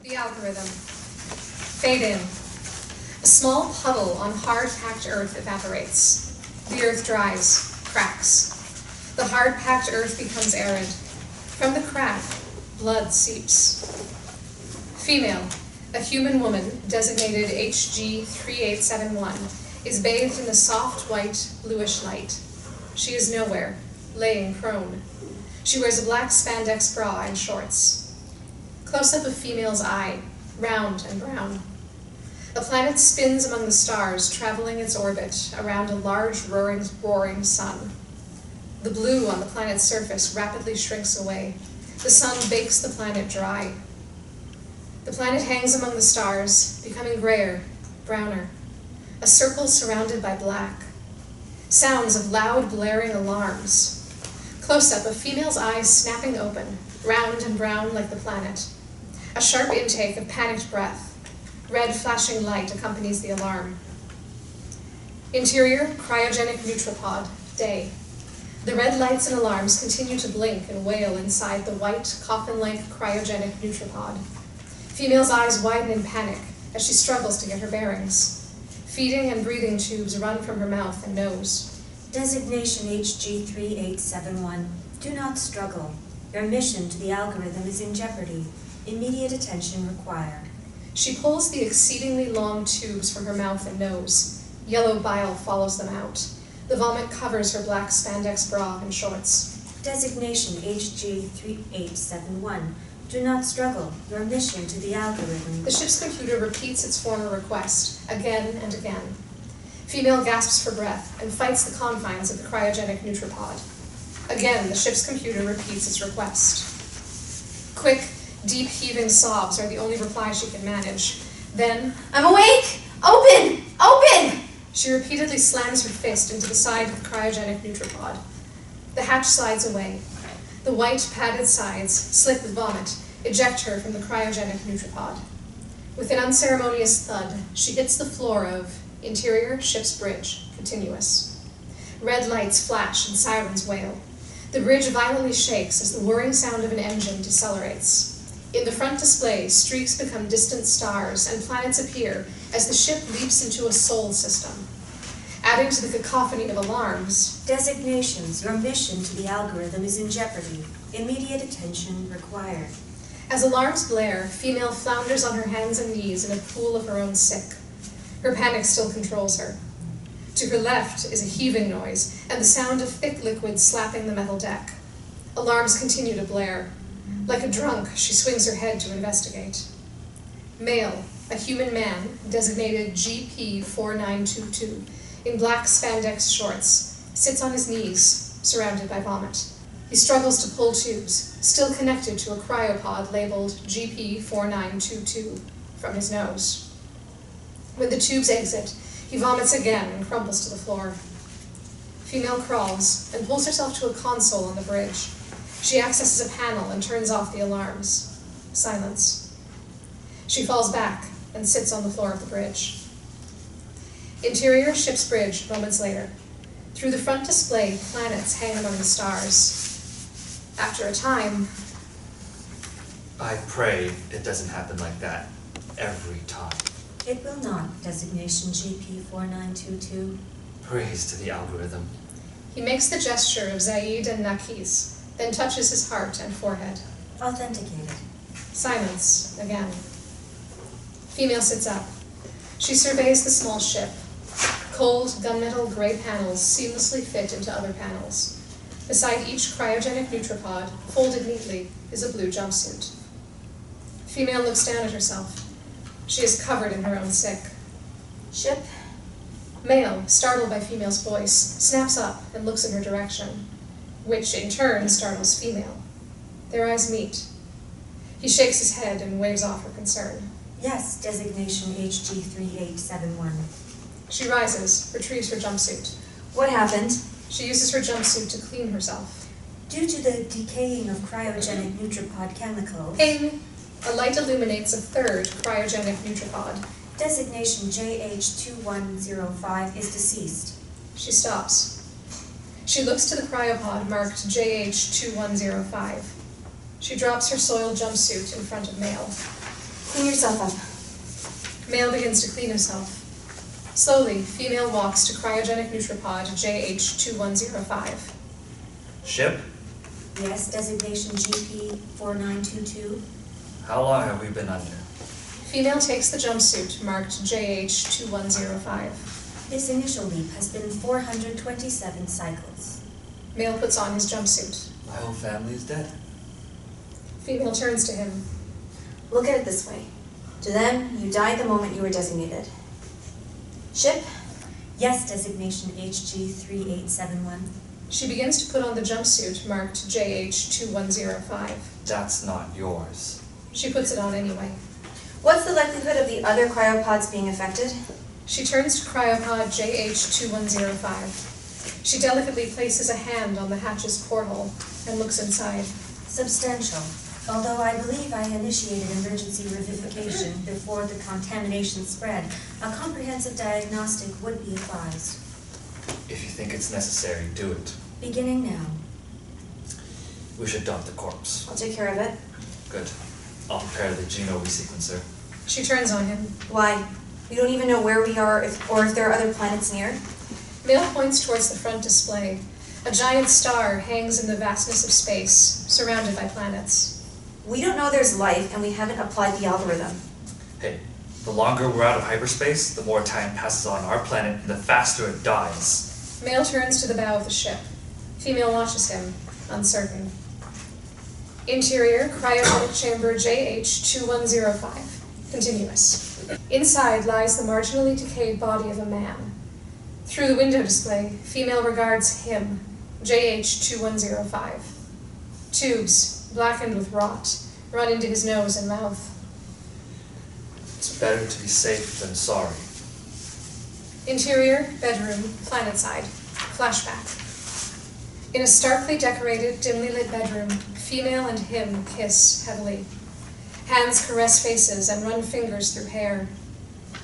The algorithm. Fade in. A small puddle on hard-packed earth evaporates. The earth dries, cracks. The hard-packed earth becomes arid. From the crack, blood seeps. Female, a human woman, designated HG3871, is bathed in the soft, white, bluish light. She is nowhere, laying prone. She wears a black spandex bra and shorts. Close-up of female's eye, round and brown. A planet spins among the stars, traveling its orbit around a large, roaring sun. The blue on the planet's surface rapidly shrinks away. The sun bakes the planet dry. The planet hangs among the stars, becoming grayer, browner. A circle surrounded by black. Sounds of loud, blaring alarms. Close-up of female's eyes snapping open, round and brown like the planet. A sharp intake of panicked breath. Red flashing light accompanies the alarm. Interior, cryogenic neutropod, day. The red lights and alarms continue to blink and wail inside the white, coffin-like cryogenic neutropod. Female's eyes widen in panic as she struggles to get her bearings. Feeding and breathing tubes run from her mouth and nose. Designation HG3871. Do not struggle. Your mission to the algorithm is in jeopardy. Immediate attention required. She pulls the exceedingly long tubes from her mouth and nose. Yellow bile follows them out. The vomit covers her black spandex bra and shorts. Designation HG3871. Do not struggle. Your mission to the algorithm. The ship's computer repeats its former request, again and again. Female gasps for breath and fights the confines of the cryogenic neutropod. Again, the ship's computer repeats its request. Quick, deep heaving sobs are the only reply she can manage. Then, I'm awake! Open! Open! She repeatedly slams her fist into the side of the cryogenic neutropod. The hatch slides away. The white, padded sides, slick with vomit, eject her from the cryogenic neutropod. With an unceremonious thud, she hits the floor of interior ship's bridge, continuous. Red lights flash and sirens wail. The bridge violently shakes as the whirring sound of an engine decelerates. In the front display, streaks become distant stars and planets appear as the ship leaps into a soul system. Adding to the cacophony of alarms, Designations. Your mission to the algorithm is in jeopardy. Immediate attention required. As alarms blare, female flounders on her hands and knees in a pool of her own sick. Her panic still controls her. To her left is a heaving noise and the sound of thick liquid slapping the metal deck. Alarms continue to blare. Like a drunk, she swings her head to investigate. Male, a human man, designated GP4922, in black spandex shorts, sits on his knees, surrounded by vomit. He struggles to pull tubes, still connected to a cryopod labeled GP4922, from his nose. When the tubes exit, he vomits again and crumples to the floor. Female crawls and pulls herself to a console on the bridge. She accesses a panel and turns off the alarms. Silence. She falls back and sits on the floor of the bridge. Interior ship's bridge, moments later. Through the front display, planets hang among the stars. After a time, I pray it doesn't happen like that every time. It will not. Designation GP4922. Praise to the algorithm. he makes the gesture of Zaid and Nakis, then touches his heart and forehead. Authenticated. Silence, again. Female sits up. She surveys the small ship. Cold, gunmetal gray panels seamlessly fit into other panels. Beside each cryogenic neutropod, folded neatly, is a blue jumpsuit. Female looks down at herself. She is covered in her own sick. Ship? Male, startled by female's voice, snaps up and looks in her direction, which in turn startles female. Their eyes meet. He shakes his head and waves off her concern. Yes, designation HG3871. She rises, retrieves her jumpsuit. What happened? She uses her jumpsuit to clean herself. Due to the decaying of cryogenic neutropod chemicals, Ping! A light illuminates a third cryogenic neutropod. designation JH2105 is deceased. She stops. She looks to the cryopod marked JH2105. She drops her soiled jumpsuit in front of Male. Clean yourself up. Male begins to clean himself. Slowly, female walks to cryogenic neutropod JH2105. Ship? Yes, designation GP 4922. How long have we been under? Female takes the jumpsuit marked JH2105. This initial leap has been 427 cycles. Male puts on his jumpsuit. My whole family is dead. Female turns to him. Look at it this way. To them, you died the moment you were designated. Ship? Yes, designation HG 3871. She begins to put on the jumpsuit marked JH2105. That's not yours. She puts it on anyway. What's the likelihood of the other cryopods being affected? She turns to cryopod JH2105. She delicately places a hand on the hatch's porthole and looks inside. Substantial. Although I believe I initiated emergency revivification before the contamination spread, a comprehensive diagnostic would be advised. If you think it's necessary, do it. Beginning now. We should dump the corpse. I'll take care of it. Good. I'll prepare the genome resequencer. She turns on him. Why? We don't even know where we are or if there are other planets near. Male points towards the front display. A giant star hangs in the vastness of space, surrounded by planets. We don't know there's life, and we haven't applied the algorithm. Hey, the longer we're out of hyperspace, the more time passes on our planet and the faster it dies. Male turns to the bow of the ship. Female watches him, uncertain. Interior, cryogenic chamber JH2105. Continuous. Inside lies the marginally decayed body of a man. Through the window display, female regards him, JH2105. Tubes, blackened with rot, run into his nose and mouth. It's better to be safe than sorry. Interior, bedroom, planetside. Flashback. In a starkly decorated, dimly lit bedroom, female and him kiss heavily. Hands caress faces and run fingers through hair.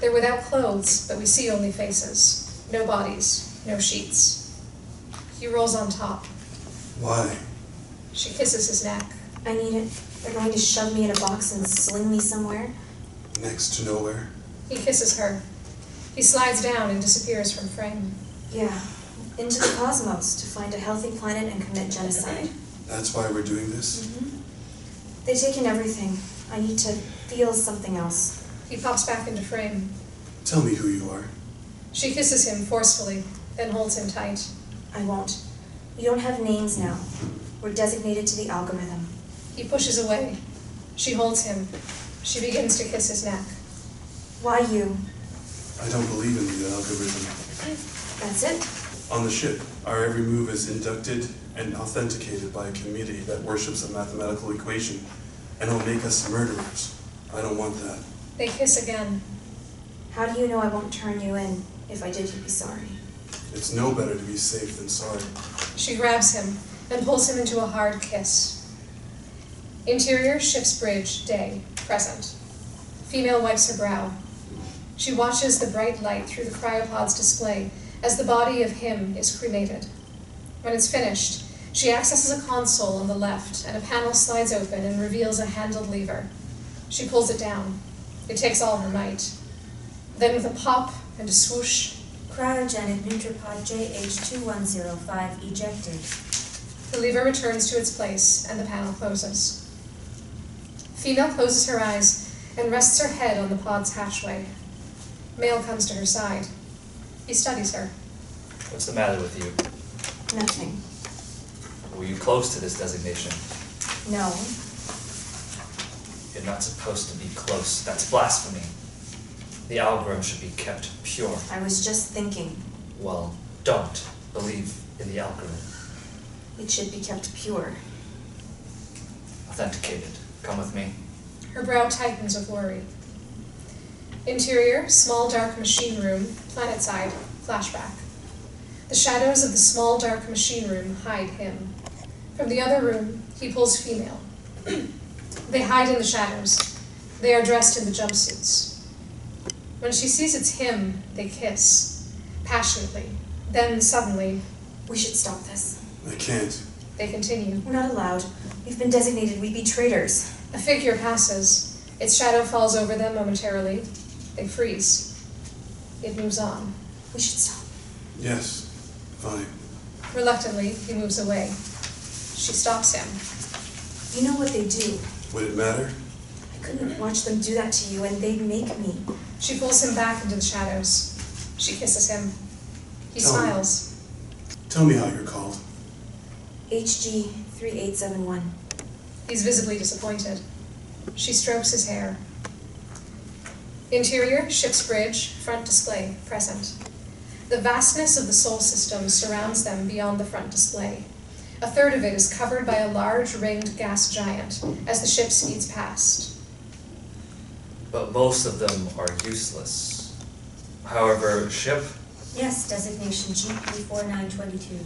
They're without clothes, but we see only faces. No bodies, no sheets. He rolls on top. Why? She kisses his neck. I need it. They're going to shove me in a box and sling me somewhere. Next to nowhere? He kisses her. He slides down and disappears from frame. Yeah, into the cosmos to find a healthy planet and commit genocide. That's why we're doing this? They've taken everything. I need to feel something else. He pops back into frame. Tell me who you are. She kisses him forcefully, then holds him tight. I won't. We don't have names now. We're designated to the algorithm. He pushes away. She holds him. She begins to kiss his neck. Why you? I don't believe in the algorithm. That's it? On the ship, our every move is inducted and authenticated by a committee that worships a mathematical equation and will make us murderers. I don't want that. They kiss again. How do you know I won't turn you in? If I did, you'd be sorry. It's no better to be safe than sorry. She grabs him and pulls him into a hard kiss. Interior, ship's bridge, day, present. Female wipes her brow. She watches the bright light through the cryopod's display as the body of him is cremated. When it's finished, she accesses a console on the left, and a panel slides open and reveals a handled lever. She pulls it down. It takes all her might. Then with a pop and a swoosh, Cryogenic neutropod JH2105 ejected. the lever returns to its place and the panel closes. Female closes her eyes and rests her head on the pod's hatchway. Male comes to her side. He studies her. What's the matter with you? Nothing. Were you close to this designation? No. You're not supposed to be close. That's blasphemy. The algorithm should be kept pure. I was just thinking. Well, don't believe in the algorithm. It should be kept pure. Authenticated. Come with me. Her brow tightens with worry. Interior, small dark machine room, planetside, flashback. The shadows of the small dark machine room hide him. From the other room, he pulls female. They hide in the shadows. They are dressed in the jumpsuits. When she sees it's him, they kiss, passionately. Then suddenly, We should stop this. I can't. they continue. We're not allowed. We've been designated. We'd be traitors. A figure passes. Its shadow falls over them momentarily. They freeze. It moves on. We should stop. Yes, fine. Reluctantly, he moves away. She stops him. You know what they do. Would it matter? I couldn't watch them do that to you, and they'd make me. She pulls him back into the shadows. She kisses him. He Tell me. smiles. Tell me how you're called. HG 3871. He's visibly disappointed. She strokes his hair. Interior, ship's bridge, front display, present. The vastness of the Sol system surrounds them beyond the front display. A third of it is covered by a large ringed gas giant as the ship speeds past. But most of them are useless. However, ship, Yes, designation GP4922.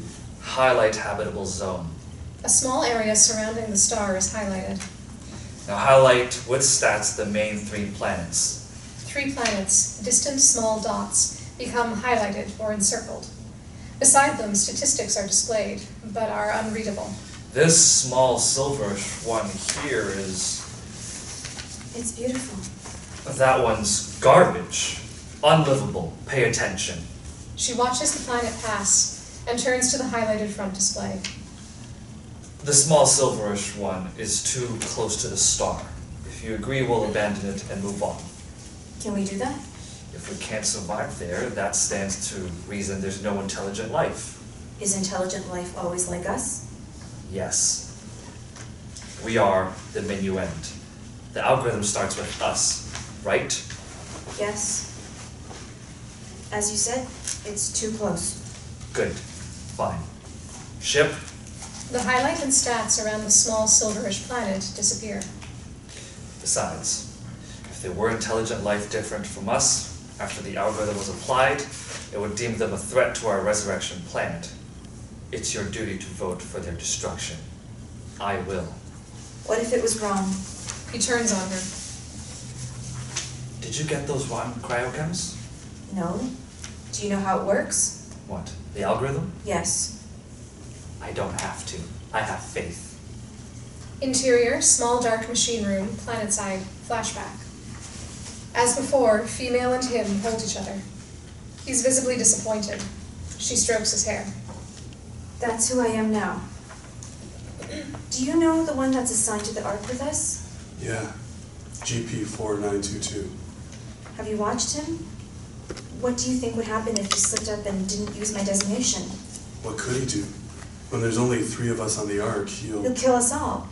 highlight habitable zone. A small area surrounding the star is highlighted. Now highlight with stats the main 3 planets. 3 planets, distant small dots, become highlighted or encircled. Beside them, statistics are displayed, but are unreadable. This small silverish one here is... It's beautiful. That one's garbage. Unlivable. Pay attention. She watches the planet pass and turns to the highlighted front display. The small silverish one is too close to the star. If you agree, we'll abandon it and move on. Can we do that? If we can't survive there, that stands to reason there's no intelligent life. Is intelligent life always like us? Yes. We are the minuend. The algorithm starts with us, right? Yes. As you said, it's too close. Good. Fine. Ship, The highlight and stats around the small silverish planet disappear. besides, if there were intelligent life different from us, after the algorithm was applied, it would deem them a threat to our resurrection planet. It's your duty to vote for their destruction. I will. What if it was wrong? He turns on her. Did you get those rotten cryochems? No. Do you know how it works? What, the algorithm? Yes. I don't have to. I have faith. Interior, small dark machine room, planetside, flashback. As before, female and him hold each other. He's visibly disappointed. She strokes his hair. That's who I am now. Do you know the one that's assigned to the Ark with us? Yeah. GP4922. Have you watched him? What do you think would happen if he slipped up and didn't use my designation? What could he do? When there's only 3 of us on the Ark, He'll kill us all.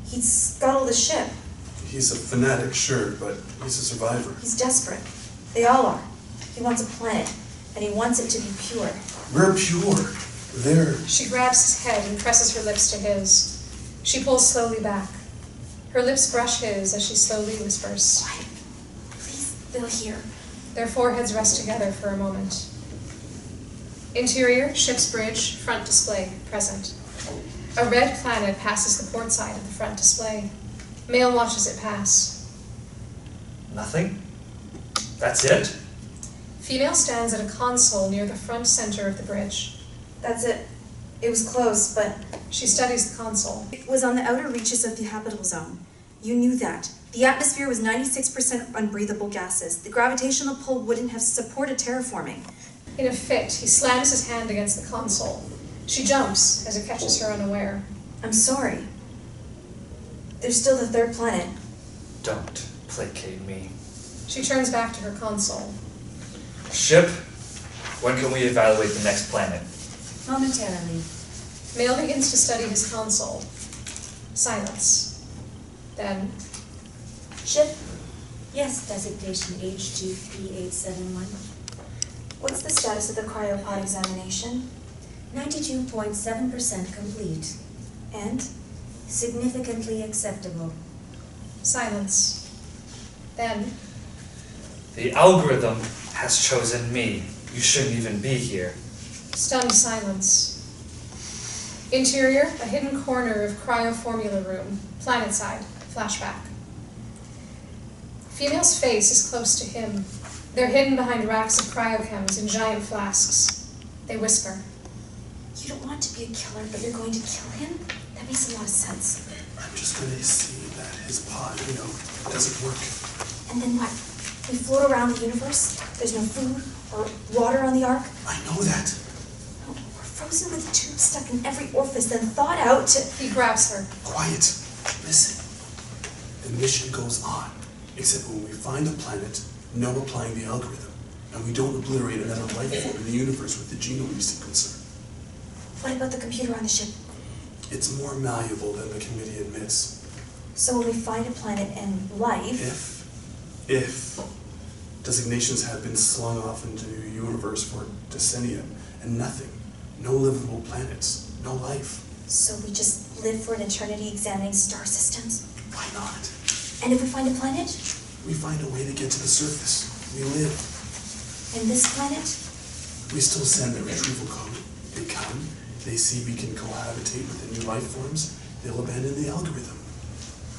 He'd scuttle the ship. He's a fanatic, sure, but he's a survivor. He's desperate. They all are. He wants a planet, and he wants it to be pure. We're pure. They're... She grabs his head and presses her lips to his. She pulls slowly back. Her lips brush his as she slowly whispers. Quiet. Please, they'll hear. Their foreheads rest together for a moment. Interior, ship's bridge, front display, present. A red planet passes the port side of the front display. Male watches it pass. Nothing? That's it? Female stands at a console near the front center of the bridge. That's it. It was close, but She studies the console. it was on the outer reaches of the habitable zone. You knew that. The atmosphere was 96% unbreathable gases. The gravitational pull wouldn't have supported terraforming. In a fit, he slams his hand against the console. She jumps as it catches her unaware. I'm sorry. There's still the 3rd planet. Don't placate me. She turns back to her console. Ship, when can we evaluate the next planet? Momentarily. Male begins to study his console. Silence. Then, Ship, Yes, designation HG3871. what's the status of the cryopod examination? 92.7% complete. And? Significantly acceptable. silence. Then, The algorithm has chosen me. You shouldn't even be here. stunned silence. Interior, a hidden corner of cryoformula room, planetside, flashback. Female's face is close to him. They're hidden behind racks of cryochems in giant flasks. They whisper. You don't want to be a killer, but you're going to kill him? That makes a lot of sense. I'm just gonna see that his pod, doesn't work. And then what? We float around the universe? There's no food or water on the Ark? I know that. We're frozen with tubes stuck in every orifice, then thawed out to... He grabs her. Quiet. Listen. The mission goes on, except when we find a planet, no applying the algorithm, and we don't obliterate another life form in the universe with the genome sequencer. What about the computer on the ship? It's more malleable than the committee admits. So when we find a planet and life... If designations have been slung off into the universe for decennia, and nothing, no livable planets, no life. So we just live for an eternity examining star systems? Why not? And if we find a planet? We find a way to get to the surface. We live. And this planet? We still send the retrieval code. They come, they see we can cohabitate with the new life forms, they'll abandon the algorithm.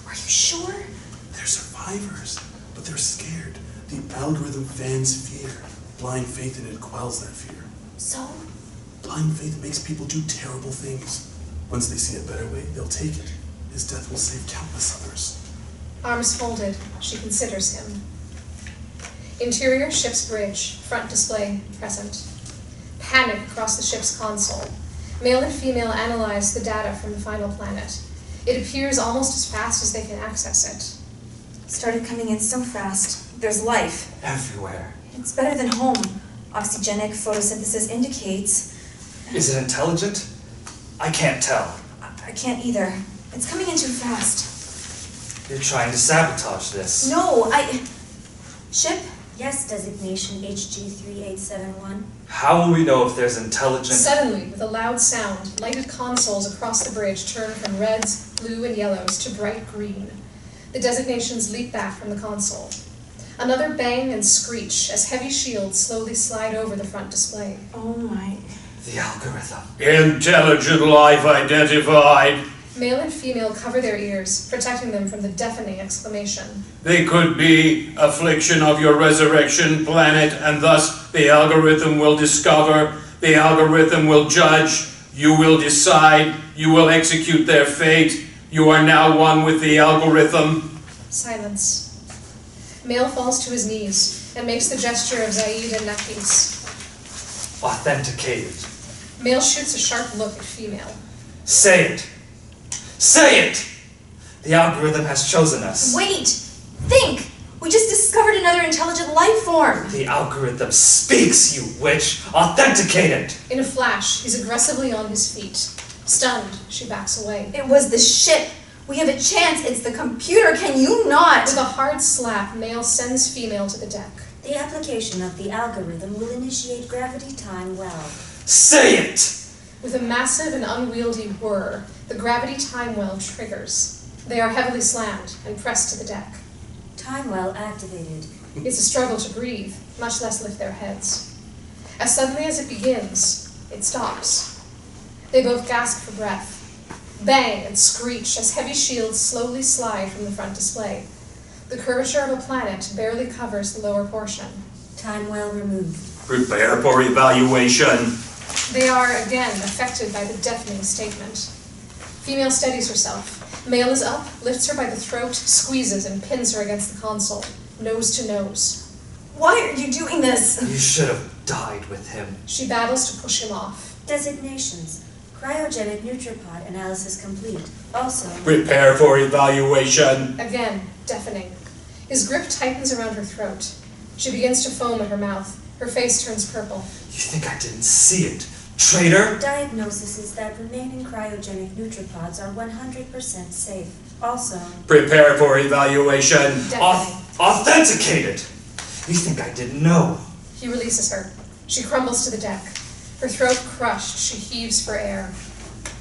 Are you sure? They're survivors, but they're scared. The algorithm fans fear. Blind faith in it quells that fear. So? Blind faith makes people do terrible things. Once they see a better way, they'll take it. His death will save countless others. Arms folded, she considers him. Interior ship's bridge, front display present. Panic across the ship's console. Male and female analyze the data from the final planet. It appears almost as fast as they can access it. Started coming in so fast. There's life. Everywhere. It's better than home. Oxygenic photosynthesis indicates. Is it intelligent? I can't tell. I can't either. It's coming in too fast. You're trying to sabotage this. No, Ship? Yes, designation HG3871. How will we know if there's intelligent... Suddenly, with a loud sound, lighted consoles across the bridge turn from reds, blue, and yellows to bright green. The designations leap back from the console. Another bang and screech as heavy shields slowly slide over the front display. Oh my. The algorithm. Intelligent life identified. Male and female cover their ears, protecting them from the deafening exclamation. They could be affliction of your resurrection planet, and thus the algorithm will discover, the algorithm will judge, you will decide, you will execute their fate. You are now one with the algorithm. Silence. Male falls to his knees and makes the gesture of Zaid and Nafis. Authenticated. Male shoots a sharp look at female. Say it! Say it! The algorithm has chosen us. Wait! Think! We just discovered another intelligent life form! The algorithm speaks, you witch! Authenticated! In a flash, he's aggressively on his feet. Stunned, she backs away. It was the ship! We have a chance! It's the computer! Can you not? With a hard slap, male sends female to the deck. The application of the algorithm will initiate gravity time well. Say it! With a massive and unwieldy whir, the gravity time well triggers. They are heavily slammed and pressed to the deck. Time well activated. It's a struggle to breathe, much less lift their heads. As suddenly as it begins, it stops. They both gasp for breath. Bang and screech as heavy shields slowly slide from the front display. The curvature of a planet barely covers the lower portion. Time well removed. Prepare for evaluation. They are again affected by the deafening statement. Female steadies herself. Male is up, lifts her by the throat, squeezes and pins her against the console, nose to nose. Why are you doing this? You should have died with him. She battles to push him off. Designations. Cryogenic neutropod analysis complete. Also, Prepare for evaluation. Again, deafening. His grip tightens around her throat. She begins to foam at her mouth. Her face turns purple. You think I didn't see it? Traitor? diagnosis is that remaining cryogenic neutropods are 100% safe. Also, Prepare for evaluation. Deafening. Authenticated! You think I didn't know? He releases her. She crumbles to the deck. Her throat crushed, she heaves for air.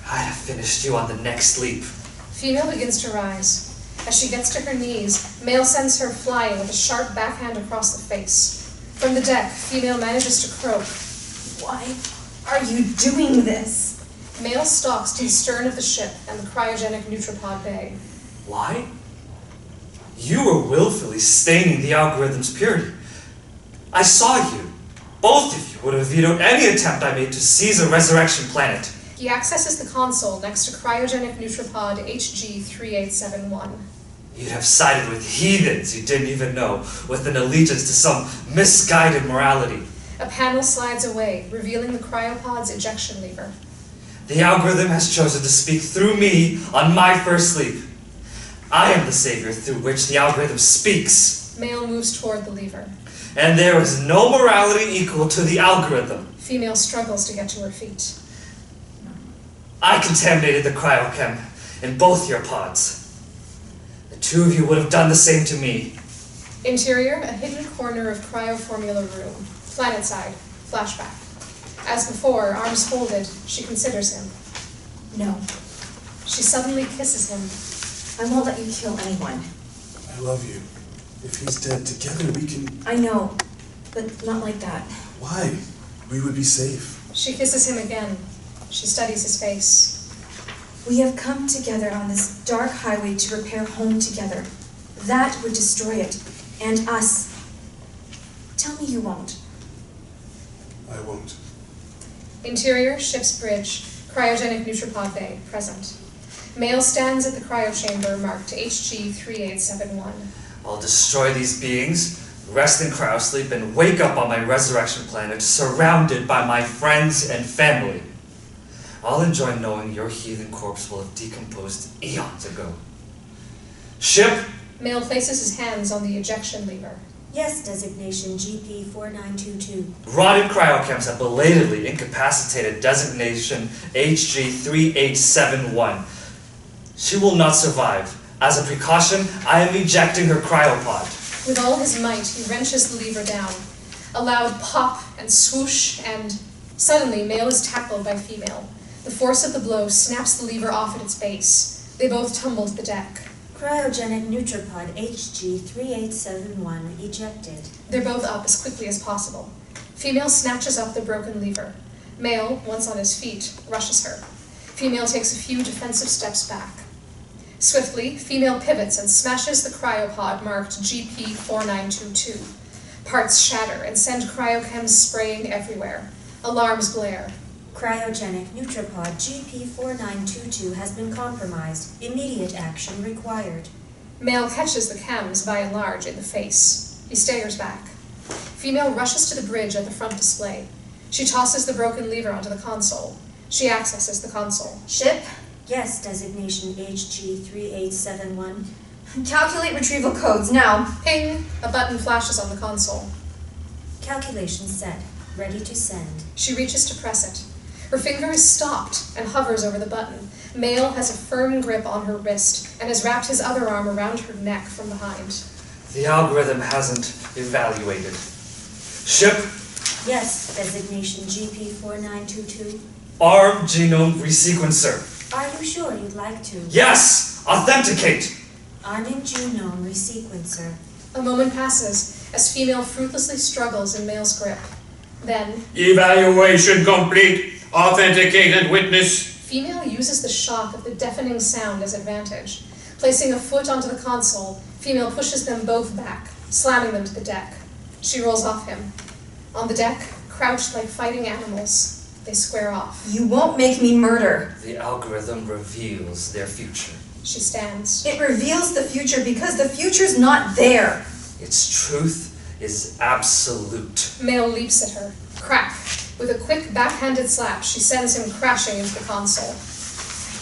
I'd have finished you on the next leap. Female begins to rise. As she gets to her knees, male sends her flying with a sharp backhand across the face. From the deck, female manages to croak. Why are you doing this? Male stalks to the stern of the ship and the cryogenic neutropod bay. Why? You were willfully staining the algorithm's purity. I saw you. Both of you would have vetoed any attempt I made to seize a resurrection planet. He accesses the console next to cryogenic neutropod HG3871. You'd have sided with heathens you didn't even know, with an allegiance to some misguided morality. A panel slides away, revealing the cryopod's ejection lever. The algorithm has chosen to speak through me on my first sleep. I am the savior through which the algorithm speaks. Male moves toward the lever. And there is no morality equal to the algorithm. Female struggles to get to her feet. I contaminated the cryochem in both your pods. The two of you would have done the same to me. Interior, a hidden corner of cryoformula room. Planet side, flashback. As before, arms folded, she considers him. No, She suddenly kisses him. I won't let you kill anyone. I love you. If he's dead, together we can... I know, but not like that. Why? We would be safe. She kisses him again. She studies his face. We have come together on this dark highway to repair home together. That would destroy it, and us. Tell me you won't. I won't. Interior, ship's bridge, cryogenic neutropod bay, present. Male stands at the cryochamber marked HG3871. I'll destroy these beings, rest in cryosleep, and wake up on my resurrection planet, surrounded by my friends and family. I'll enjoy knowing your heathen corpse will have decomposed eons ago. Ship! Male places his hands on the ejection lever. Yes, designation GP4922. Rotted cryochems have belatedly incapacitated designation HG3871. She will not survive. As a precaution, I am ejecting her cryopod. With all his might, he wrenches the lever down. A loud pop and swoosh, and suddenly Male is tackled by Female. The force of the blow snaps the lever off at its base. They both tumble to the deck. Cryogenic neutropod HG3871 ejected. They're both up as quickly as possible. Female snatches up the broken lever. Male, once on his feet, rushes her. Female takes a few defensive steps back. Swiftly, Female pivots and smashes the cryopod marked GP4922. Parts shatter and send cryochems spraying everywhere. Alarms blare. Cryogenic neutropod GP4922 has been compromised. Immediate action required. Male catches the chems by and large in the face. He staggers back. Female rushes to the bridge at the front display. She tosses the broken lever onto the console. She accesses the console. Ship, Yes, designation HG3871. calculate retrieval codes now. Ping! A button flashes on the console. Calculation set. Ready to send. She reaches to press it. Her finger is stopped and hovers over the button. Male has a firm grip on her wrist and has wrapped his other arm around her neck from behind. The algorithm hasn't evaluated. Ship, Yes, designation GP4922. arm genome resequencer. Are you sure you'd like to? Yes! Authenticate! Arming genome resequencer. A moment passes as Female fruitlessly struggles in Male's grip. Then, Evaluation complete. Authenticate and witness. Female uses the shock of the deafening sound as advantage. Placing a foot onto the console, Female pushes them both back, slamming them to the deck. She rolls off him. On the deck, crouched like fighting animals, they square off. You won't make me murder. The algorithm reveals their future. She stands. It reveals the future because the future's not there. Its truth is absolute. Male leaps at her. Crack! With a quick backhanded slap, she sends him crashing into the console.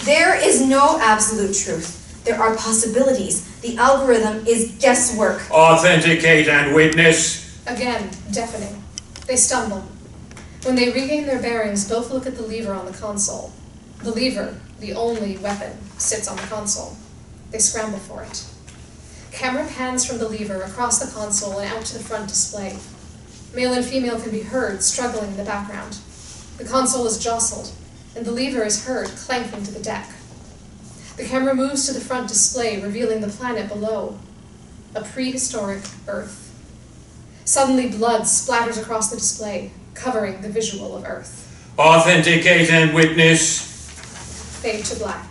There is no absolute truth. There are possibilities. The algorithm is guesswork. Authenticate and witness. Again, deafening. They stumble. When they regain their bearings, both look at the lever on the console. The lever, the only weapon, sits on the console. They scramble for it. Camera pans from the lever across the console and out to the front display. Male and Female can be heard struggling in the background. The console is jostled, and the lever is heard clanking to the deck. The camera moves to the front display, revealing the planet below. A prehistoric Earth. Suddenly, blood splatters across the display, covering the visual of Earth. Authenticate and witness. Fade to black.